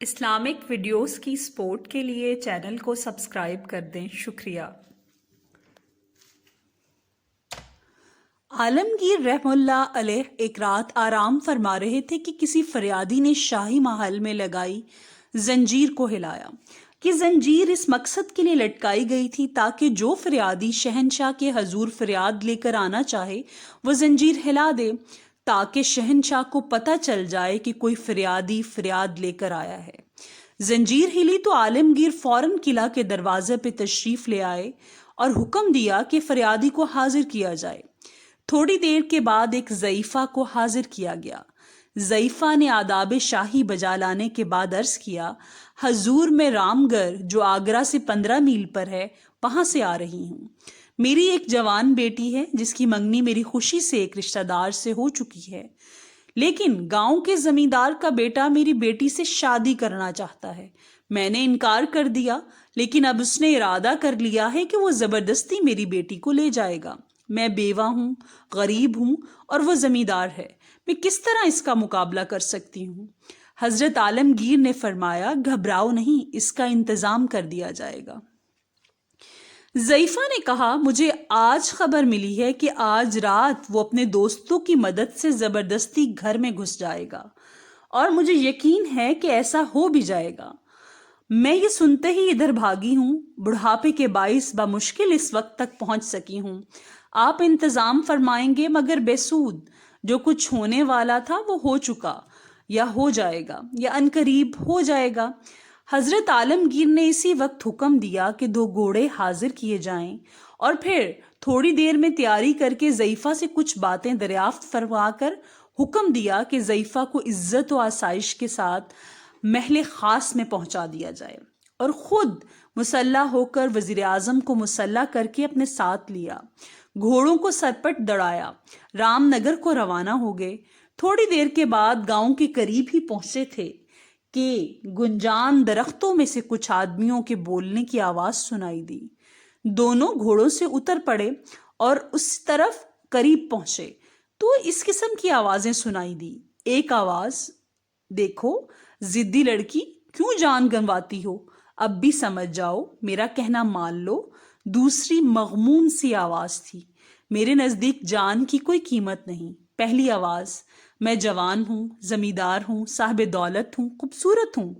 Islamic videos کی support کے لیے چینل کو سبسکرائب کر دیں، شکریہ۔ عالمگیر رحم اللہ علیہ ایک رات آرام فرما رہے تھے کہ کسی فریادی نے شاہی محل میں لگائی زنجیر کو ہلایا۔ یہ زنجیر اس مقصد کے لیے لٹکائی گئی تھی تاکہ جو فریادی شہنشاہ کے حضور فریاد لے کر آنا چاہے وہ زنجیر ہلا دے، تاکہ شہنشاہ کو پتہ چل جائے کہ کوئی فریادی فریاد لے کر آیا ہے۔ زنجیر ہلی تو عالمگیر فوراً قلعہ کے دروازے پہ تشریف لے آئے اور حکم دیا کہ فریادی کو حاضر کیا جائے۔ تھوڑی دیر کے بعد ایک ضعیفہ کو حاضر کیا گیا۔ ضعیفہ نے آداب شاہی بجا لانے کے بعد عرض کیا، حضور میں رام گڑھ جو آگرہ سے 15 میل پر ہے وہاں سے آ رہی ہوں۔ میری ایک جوان بیٹی ہے جس کی منگنی میری خوشی سے ایک رشتہ دار سے ہو چکی ہے، لیکن گاؤں کے زمیندار کا بیٹا میری بیٹی سے شادی کرنا چاہتا ہے۔ میں نے انکار کر دیا، لیکن اب اس نے ارادہ کر لیا ہے کہ وہ زبردستی میری بیٹی کو لے جائے گا۔ میں بیوہ ہوں، غریب ہوں اور وہ زمیندار ہے، میں کس طرح اس کا مقابلہ کر سکتی ہوں؟ حضرت عالمگیر نے فرمایا، گھبراؤ نہیں، اس کا انتظام کر دیا جائے گا۔ ضعیفہ نے کہا، مجھے آج خبر ملی ہے کہ آج رات وہ اپنے دوستوں کی مدد سے زبردستی گھر میں گھس جائے گا، اور مجھے یقین ہے کہ ایسا ہو بھی جائے گا۔ میں یہ سنتے ہی ادھر بھاگی ہوں، بڑھاپے کے باعث بمشکل اس وقت تک پہنچ سکی ہوں۔ آپ انتظام فرمائیں گے مگر بے سود، جو کچھ ہونے والا تھا وہ ہو چکا، یا ہو جائے گا، یا عنقریب ہو جائے گا۔ حضرت عالمگیر نے اسی وقت حکم دیا کہ 2 گھوڑے حاضر کیے جائیں، اور پھر تھوڑی دیر میں تیاری کر کے ضعیفہ سے کچھ باتیں دریافت فرما کر حکم دیا کہ ضعیفہ کو عزت و آسائش کے ساتھ محل خاص میں پہنچا دیا جائے، اور خود مسلح ہو کر وزیر اعظم کو مسلح کر کے اپنے ساتھ لیا، گھوڑوں کو سرپٹ دڑایا، رام نگر کو روانہ ہو گئے۔ تھوڑی دیر کے بعد گاؤں کے قریب ہی پہنچے تھے کہ گنجان درختوں میں سے کچھ آدمیوں کے بولنے کی آواز سنائی دی۔ دونوں گھوڑوں سے اتر پڑے اور اس طرف قریب پہنچے تو اس قسم کی آوازیں سنائی دی۔ ایک آواز، دیکھو ضدی لڑکی، کیوں جان گنواتی ہو، اب بھی سمجھ جاؤ، میرا کہنا مان لو۔ دوسری مغموم سی آواز تھی، میرے نزدیک جان کی کوئی قیمت نہیں۔ پہلی آواز، میں جوان ہوں، زمیندار ہوں، صاحب دولت ہوں، خوبصورت ہوں،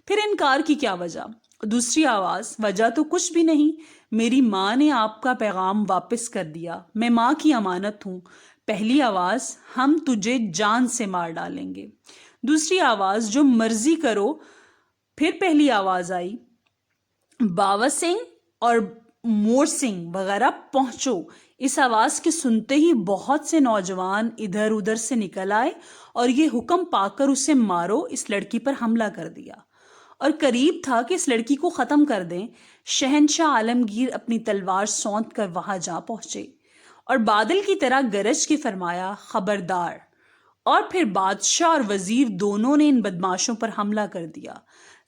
پھر انکار کی کیا وجہ؟ دوسری آواز، وجہ تو کچھ بھی نہیں، میری ماں نے آپ کا پیغام واپس کر دیا، میں ماں کی امانت ہوں۔ پہلی آواز، ہم تجھے جان سے مار ڈالیں گے۔ دوسری آواز، جو مرضی کرو۔ پھر پہلی آواز آئی، باوا سنگھ اور مور سنگھ وغیرہ پہنچو۔ اس آواز کے سنتے ہی بہت سے نوجوان ادھر ادھر سے نکل آئے اور یہ حکم پا کر اسے مارو، اس لڑکی پر حملہ کر دیا، اور قریب تھا کہ اس لڑکی کو ختم کر دیں۔ شہنشاہ عالمگیر اپنی تلوار سونت کر وہاں جا پہنچے اور بادل کی طرح گرج کے فرمایا، خبردار! اور پھر بادشاہ اور وزیر دونوں نے ان بدماشوں پر حملہ کر دیا۔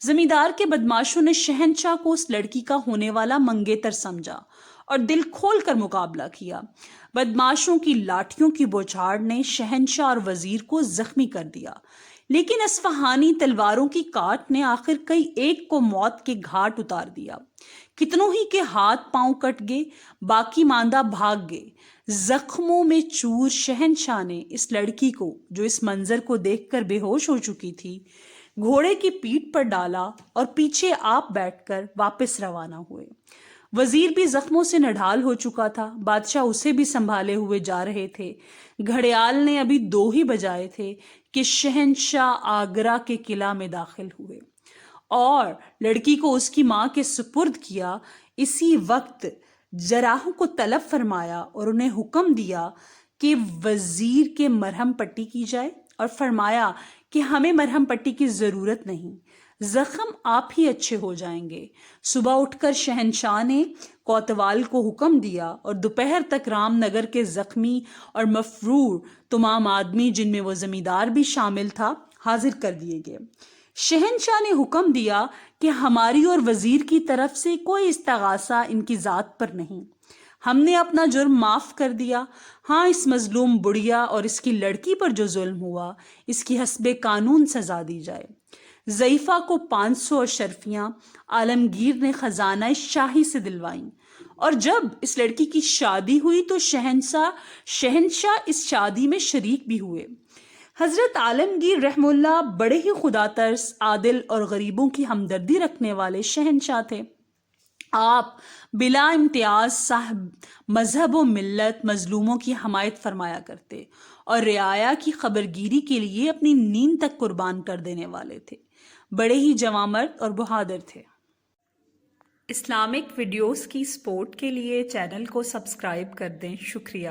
زمیندار کے بدماشوں نے شہنشاہ کو اس لڑکی کا ہونے والا منگیتر سمجھا اور دل کھول کر مقابلہ کیا۔ بدماشوں کی لاٹھیوں کی بوچھاڑ نے شہنشاہ اور وزیر کو زخمی کر دیا، لیکن اصفہانی تلواروں کی کاٹ نے آخر کئی ایک کو موت کے گھاٹ اتار دیا۔ کتنوں ہی کے ہاتھ پاؤں کٹ گئے، باقی ماندہ بھاگ گئے۔ زخموں میں چور شہنشاہ نے اس لڑکی کو، جو اس منظر کو دیکھ کر بے ہوش ہو چکی تھی، گھوڑے کی پیٹھ پر ڈالا اور پیچھے آپ بیٹھ کر واپس روانہ ہوئے۔ وزیر بھی زخموں سے نڈھال ہو چکا تھا، بادشاہ اسے بھی سنبھالے ہوئے جا رہے تھے۔ گھڑیال نے ابھی 2 ہی بجائے تھے کہ شہنشاہ آگرہ کے قلعہ میں داخل ہوئے اور لڑکی کو اس کی ماں کے سپرد کیا۔ اسی وقت جراحوں کو طلب فرمایا اور انہیں حکم دیا کہ وزیر کے مرہم پٹی کی جائے، اور فرمایا کہ ہمیں مرہم پٹی کی ضرورت نہیں، زخم آپ ہی اچھے ہو جائیں گے۔ صبح اٹھ کر شہنشاہ نے کوتوال کو حکم دیا اور دوپہر تک رام نگر کے زخمی اور مفرور تمام آدمی، جن میں وہ زمیندار بھی شامل تھا، حاضر کر دیے گئے۔ شہنشاہ نے حکم دیا کہ ہماری اور وزیر کی طرف سے کوئی استغاثہ ان کی ذات پر نہیں، ہم نے اپنا جرم معاف کر دیا۔ ہاں، اس مظلوم بڑھیا اور اس کی لڑکی پر جو ظلم ہوا، اس کی حسب قانون سزا دی جائے۔ ضعیفہ کو 500 اشرفیاں عالمگیر نے خزانہ شاہی سے دلوائیں، اور جب اس لڑکی کی شادی ہوئی تو شہنشاہ اس شادی میں شریک بھی ہوئے۔ حضرت عالمگیر رحمہ اللہ بڑے ہی خدا ترس، عادل اور غریبوں کی ہمدردی رکھنے والے شہنشاہ تھے۔ آپ بلا امتیاز صاحب مذہب و ملت مظلوموں کی حمایت فرمایا کرتے اور رعایا کی خبرگیری کے لیے اپنی نیند تک قربان کر دینے والے تھے۔ بڑے ہی جوانمرد اور بہادر تھے۔ اسلامک ویڈیوز کی سپورٹ کے لیے چینل کو سبسکرائب کر دیں۔ شکریہ۔